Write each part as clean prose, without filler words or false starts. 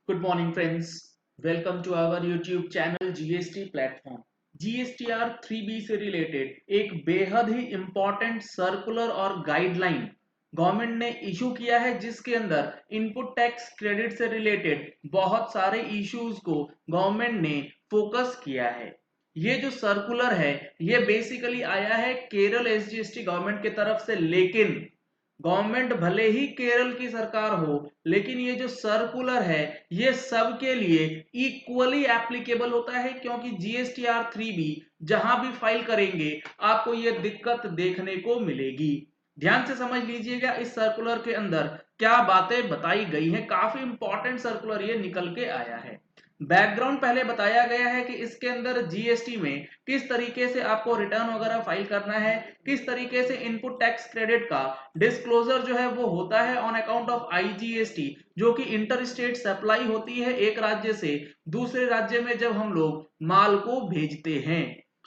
Good morning, friends. Welcome to our YouTube channel GST platform. GSTR 3B से related एक बेहद ही important circular और guideline government ने issue किया है, जिसके अंदर इनपुट टैक्स क्रेडिट से रिलेटेड बहुत सारे इश्यूज को गवर्नमेंट ने फोकस किया है। ये जो सर्कुलर है ये बेसिकली आया है केरल एसजीएसटी गवर्नमेंट की तरफ से, लेकिन गवर्नमेंट भले ही केरल की सरकार हो, लेकिन ये जो सर्कुलर है ये सबके लिए इक्वली एप्लीकेबल होता है, क्योंकि जीएसटीआर 3B जहां भी फाइल करेंगे आपको ये दिक्कत देखने को मिलेगी। ध्यान से समझ लीजिएगा इस सर्कुलर के अंदर क्या बातें बताई गई हैं। काफी इंपॉर्टेंट सर्कुलर ये निकल के आया है। बैकग्राउंड पहले बताया गया है कि इसके अंदर जीएसटी में किस तरीके से आपको रिटर्न वगैरह फाइल करना है, किस तरीके से इनपुट टैक्स क्रेडिट का डिस्क्लोजर जो है वो होता है ऑन अकाउंट ऑफ आईजीएसटी, जो कि इंटर स्टेट सप्लाई होती है एक राज्य से दूसरे राज्य में जब हम लोग माल को भेजते हैं।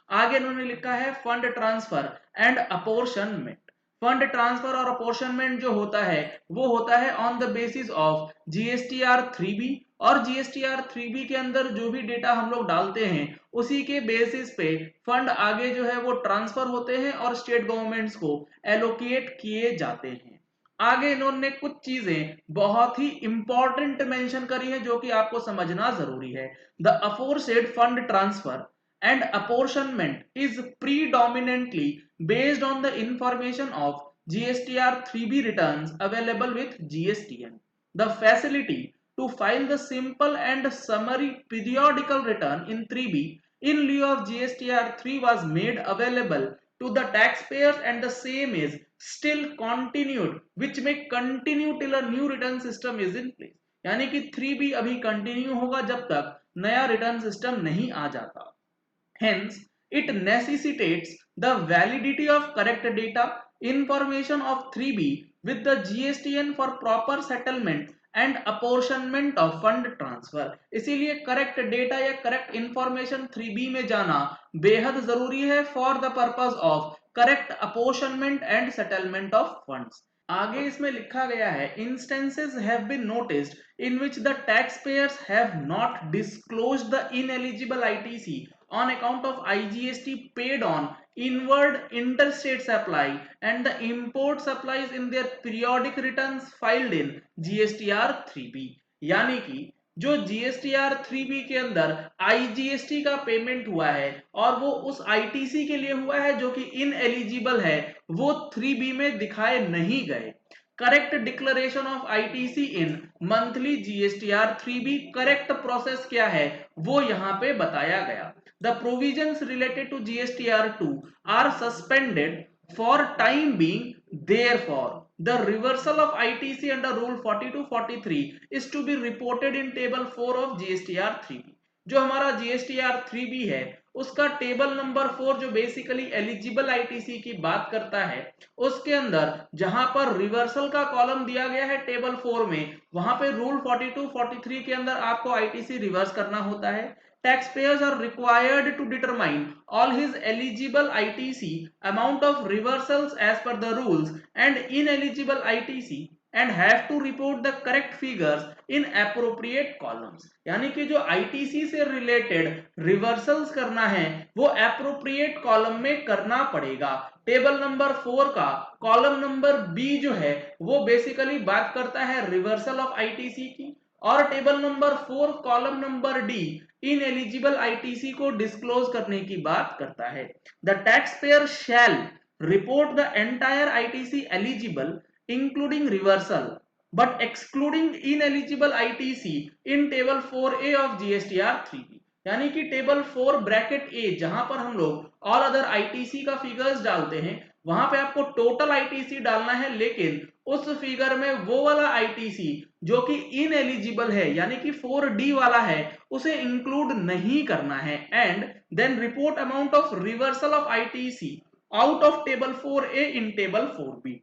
आगे इन्होंने लिखा है fund transfer and apportionment. Fund transfer और अपोर्शनमेंट जो होता है वो होता है on the basis of GSTR 3B, और जीएसटीआर 3B के अंदर जो भी डेटा हम लोग डालते हैं उसी के बेसिस पे फंड आगे जो है वो ट्रांसफर होते हैं और स्टेट गवर्नमेंट्स को एलोकेट किए जाते हैं। आगे इन्होंने कुछ चीजें बहुत ही इंपॉर्टेंट मेंशन करी है जो कि आपको समझना जरूरी है। The aforesaid fund transfer and apportionment is predominantly based on the information of GSTR 3B returns available with GSTN. The facility to file the simple and summary periodical return in 3B in lieu of GSTR 3 was made available to the taxpayers, and the same is still continued, which may continue till a new return system is in place. यानी कि 3B अभी continue होगा जब तक नया return system नहीं आ जाता। Hence, it necessitates the validity of correct data information of 3B with the GSTN for proper settlement and apportionment of fund transfer। इसीलिए करेक्ट डेटा या करेक्ट इंफॉर्मेशन 3B में जाना बेहद जरूरी है for the purpose of correct apportionment and settlement of funds. आगे इसमें लिखा गया है instances have been noticed in which the taxpayers have not disclosed the ineligible ITC on account of IGST paid on inward interstate supply and the import supplies in their periodic returns filed in GSTR 3B। यानी कि जो GSTR 3B के अंदर IGST का payment हुआ है और वो उस आईटीसी के लिए हुआ है जो कि इन एलिजिबल है, वो 3B में दिखाए नहीं गए। Correct declaration of ITC in monthly GSTR 3B correct process क्या है वो यहां पे बताया गया। The provisions related to GSTR 2 are suspended for time being, therefore the reversal of ITC under rule 4243 is to be reported in table 4 of GSTR 3B। जो हमारा GSTR 3B है उसका टेबल नंबर 4 जो बेसिकली एलिजिबल आईटीसी की बात करता है, उसके अंदर जहां पर रिवर्सल का कॉलम दिया गया है टेबल 4 में, वहां पे रूल 4243 के अंदर आपको आईटीसी रिवर्स करना होता है। Taxpayers are required to determine all his eligible ITC amount of reversals as per the rules and ineligible ITC and have to report the correct figures in appropriate columns। यानी कि जो ITC से related reversals करना है वो appropriate column में करना पड़ेगा। टेबल नंबर 4 का कॉलम नंबर बी जो है वो बेसिकली बात करता है रिवर्सल ऑफ आईटीसी की, और table number 4 column number D ineligible ITC को डिस्क्लोज करने की बात करता है। The taxpayer shall report the entire ITC eligible including reversal but excluding ineligible ITC in table 4A of GSTR 3B। यानी कि टेबल 4 ब्रैकेट ए जहां पर हम लोग ऑल अदर आईटीसी का फिगर्स डालते हैं वहां पे आपको टोटल आईटीसी डालना है, लेकिन उस फिगर में वो वाला आईटीसी जो कि इनएलिजिबल है यानी कि 4D वाला है उसे इंक्लूड नहीं करना है। And then report amount of reversal of ITC out of table 4A in table 4B।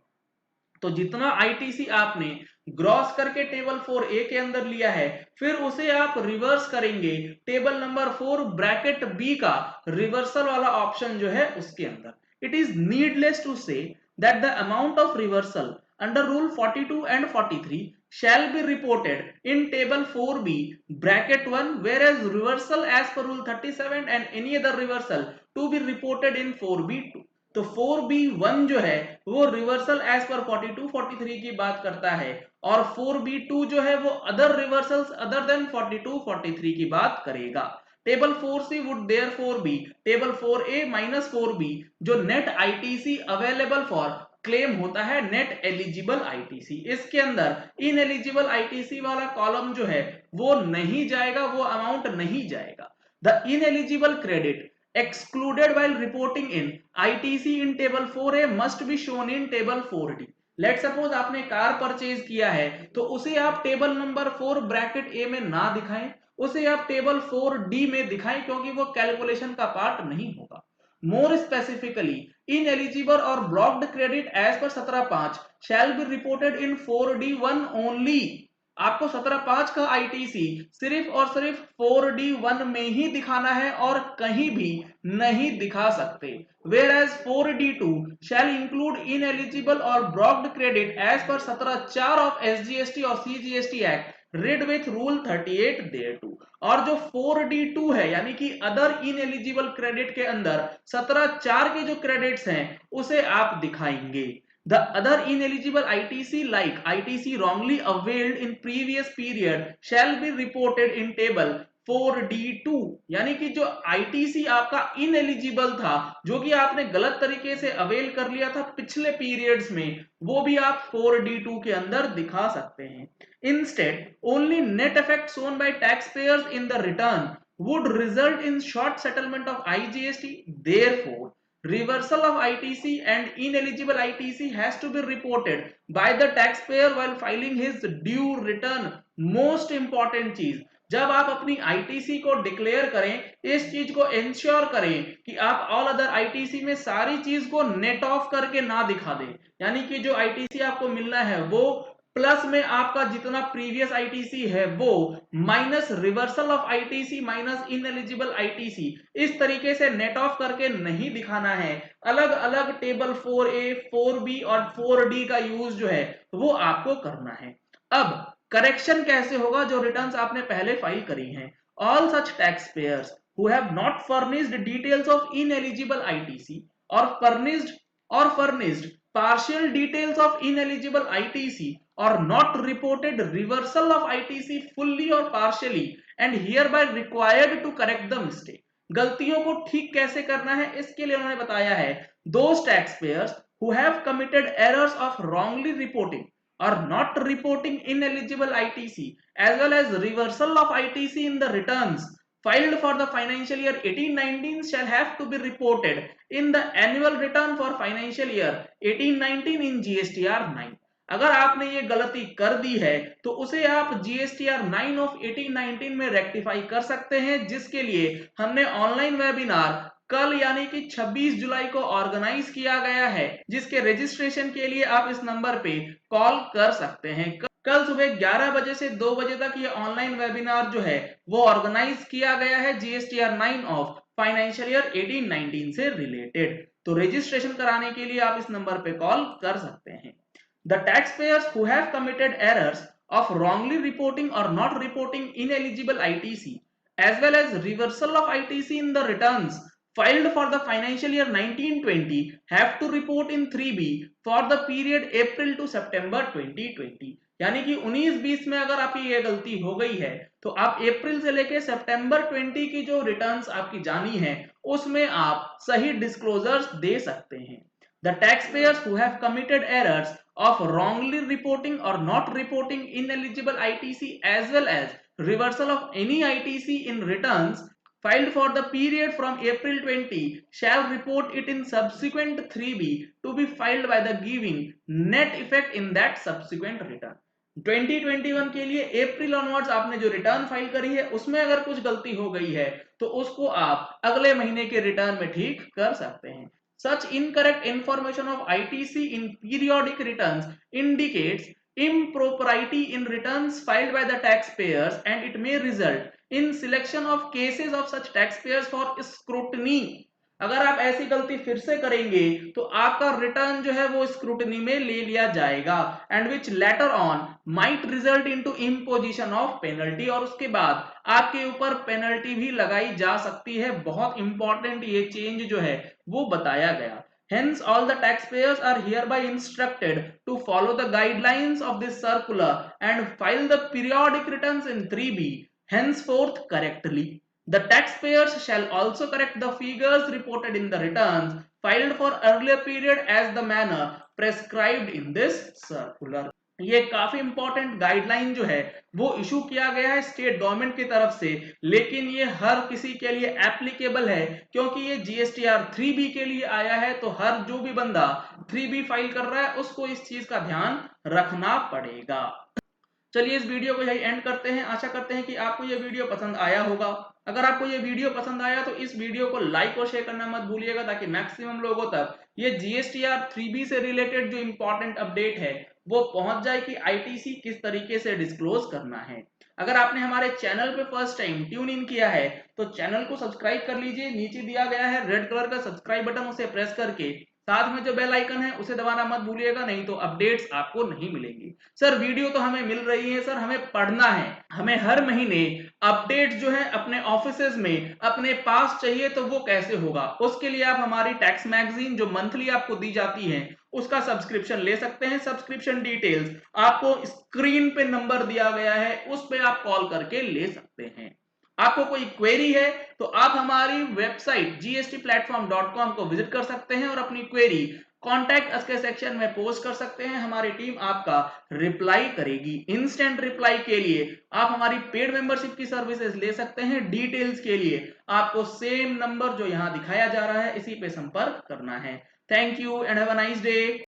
तो जितना आईटीसी आपने ग्रॉस करके टेबल 4A के अंदर लिया है फिर उसे आप रिवर्स करेंगे टेबल नंबर 4 ब्रैकेट बी का रिवर्सल वाला ऑप्शन जो है उसके अंदर। इट इज नीडलेस टू से that the amount of reversal under rule 42 and 43 shall be reported in table 4b bracket 1, whereas reversal as per rule 37 and any other reversal to be reported in 4b2। तो 4b1 जो है वो reversal as per 42 43 की बात करता है और 4b2 जो है वो अदर रिवर्सल्स अदर देन 42 43 की बात करेगा। Table 4c would therefore be table 4a minus 4b जो net ITC available for claim होता है नेट एलिजिबल आईटीसी, इसके अंदर इन एलिजिबल आईटीसी वाला कॉलम जो है वो नहीं जाएगा, वो अमाउंट नहीं जाएगा। The ineligible credit excluded while reporting in ITC in table 4A must be shown in table 4D। Let suppose आपने कार परचेज किया है तो उसे आप टेबल नंबर 4 ब्रैकेट ए में ना दिखाएं, उसे आप टेबल 4D में दिखाएं क्योंकि वो कैलकुलेशन का पार्ट नहीं होगा। मोर स्पेसिफिकली इनएलिजिबल और blocked credit as per 17.5 shall be reported in 4D1 only. आपको 17.5 का आईटीसी सिर्फ और सिर्फ 4D1 में ही दिखाना है और कहीं भी नहीं दिखा सकते। Whereas 4D2 shall include ineligible or blocked credit as per 17(4) of SGST और CGST Act read with rule 38 thereto। और जो 4D2 है यानी कि अदर इनएलिजिबल क्रेडिट के अंदर 17(4) के जो क्रेडिट्स हैं उसे आप दिखाएंगे। The other ineligible ITC like ITC wrongly availed in previous period shall be reported in table 4D2। यानी कि जो ITC आपका इनएलिजिबल था, जो कि आपने गलत तरीके से अवेल कर लिया था पिछले पीरियड्स में, वो भी आप 4D2 के अंदर दिखा सकते हैं। Instead, only net effect shown by taxpayers in the return would result in short settlement of IGST। Therefore, reversal of ITC and ineligible ITC has to be reported by the taxpayer while filing his due return। Most important चीज, जब आप अपनी ITC को declare करें इस चीज को ensure करें कि आप ऑल अदर आईटीसी में सारी चीज को नेट ऑफ करके ना दिखा दें, यानी कि जो आईटीसी आपको मिलना है वो प्लस में आपका जितना प्रीवियस आईटीसी है वो minus reversal of ITC minus ineligible ITC, इस तरीके से नेट ऑफ करके नहीं दिखाना है। अलग अलग टेबल 4A 4B और 4D का यूज जो है वो आपको करना है। अब करेक्शन कैसे होगा जो रिटर्न्स आपने पहले फाइल करी हैं। All such tax payers who have not furnished details of ineligible ITC और furnished partial details of ineligible ITC or not reported reversal of ITC fully or partially and hereby required to correct the mistake। गलतियों को ठीक कैसे करना है इसके लिए उन्होंने बताया है those taxpayers who have committed errors of wrongly reporting or not reporting ineligible ITC as well as reversal of ITC in the returns filed for the financial year 18-19 shall have to be reported in the annual return for financial year 18-19 in GSTR 9। अगर आपने ये गलती कर दी है तो उसे आप GSTR 9 of 18-19 में रेक्टिफाई कर सकते हैं, जिसके लिए हमने ऑनलाइन वेबिनार कल यानी कि 26 जुलाई को ऑर्गेनाइज किया गया है, जिसके रजिस्ट्रेशन के लिए आप इस नंबर पे कॉल कर सकते हैं। कल सुबह 11 बजे से 2 बजे तक ये ऑनलाइन वेबिनार जो है वो ऑर्गेनाइज किया गया है GSTR 9 ऑफ फाइनेंशियल ईयर 18-19 से रिलेटेड। तो रजिस्ट्रेशन कराने के लिए आप इस नंबर पे कॉल कर सकते हैं। The taxpayers who have committed errors of wrongly reporting or not reporting ineligible ITC as well as reversal of ITC in the returns filed for the financial year 19-20 have to report in 3B for the period April to September 2020। यानी कि 19-20 में अगर आपकी ये गलती हो गई है तो आप अप्रैल से लेके सितंबर 20 की जो रिटर्न्स आपकी जानी है उसमें आप सही डिस्क्लोजर्स दे सकते हैं। The taxpayers who have committed errors of wrongly reporting or not reporting ineligible ITC as well as reversal of any ITC in returns filed for the period from April 20 shall report it in subsequent 3B to be filed by the giving net effect in that subsequent return। 2021 के लिए अप्रैल onwards आपने जो return file करी है उसमें अगर कुछ गलती हो गई है तो उसको आप अगले महीने के रिटर्न में ठीक कर सकते हैं। Such incorrect information of ITC in periodic returns indicates impropriety in returns filed by the taxpayers and it may result in selection of cases of such taxpayers for scrutiny। अगर आप ऐसी गलती फिर से करेंगे तो आपका रिटर्न जो है वो स्क्रूटनी में ले लिया जाएगा and which later on might result into imposition of penalty, और उसके बाद आपके ऊपर पेनल्टी भी लगाई जा सकती है। बहुत इंपॉर्टेंट ये चेंज जो है वो बताया गया। Hence, all the taxpayers are hereby instructed to follow the guidelines of this circular and file the periodic returns in 3B henceforth correctly. The taxpayers shall also correct the figures reported in the returns filed for earlier period as the manner prescribed in this circular. ये काफी important guideline जो है वो issue किया गया है state government की तरफ से, लेकिन ये हर किसी के लिए एप्लीकेबल है क्योंकि ये जीएसटीआर 3B के लिए आया है। तो हर जो भी बंदा 3B फाइल कर रहा है उसको इस चीज का ध्यान रखना पड़ेगा। चलिए इस वीडियो को यही एंड करते हैं। आशा करते हैं कि आपको ये वीडियो पसंद आया होगा। अगर आपको ये वीडियो पसंद आया तो इस वीडियो को लाइक और शेयर करना मत भूलिएगा ताकि मैक्सिमम लोगों तक ये जीएसटीआर 3B से रिलेटेड जो इंपॉर्टेंट अपडेट है वो पहुंच जाए कि आईटीसी किस तरीके से डिस्क्लोज करना है। अगर आपने हमारे चैनल पे फर्स्ट टाइम ट्यून इन किया है तो चैनल को सब्सक्राइब कर लीजिए। नीचे दिया गया है रेड कलर का सब्सक्राइब बटन, उसे प्रेस करके साथ में जो बेल आइकन है उसे दबाना मत भूलिएगा, नहीं तो अपडेट्स आपको नहीं मिलेंगी। सर वीडियो तो हमें मिल रही है, सर हमें पढ़ना है, हमें हर महीने अपडेट जो है अपने ऑफिसेज में अपने पास चाहिए, तो वो कैसे होगा? उसके लिए आप हमारी टैक्स मैगजीन जो मंथली आपको दी जाती है उसका सब्सक्रिप्शन ले सकते हैं। सब्सक्रिप्शन डिटेल्स आपको स्क्रीन पे नंबर दिया गया है, उस पे आप कॉल करके ले सकते हैं। आपको कोई क्वेरी है तो आप हमारी वेबसाइट gstplatform.com को विजिट कर सकते हैं और अपनी क्वेरी कॉन्टैक्ट अस के सेक्शन में पोस्ट कर सकते हैं। हमारी टीम आपका रिप्लाई करेगी। इंस्टेंट रिप्लाई के लिए आप हमारी पेड मेंबरशिप की सर्विसेज ले सकते हैं। डिटेल्स के लिए आपको सेम नंबर जो यहां दिखाया जा रहा है इसी पे संपर्क करना है। Thank you and have a nice day.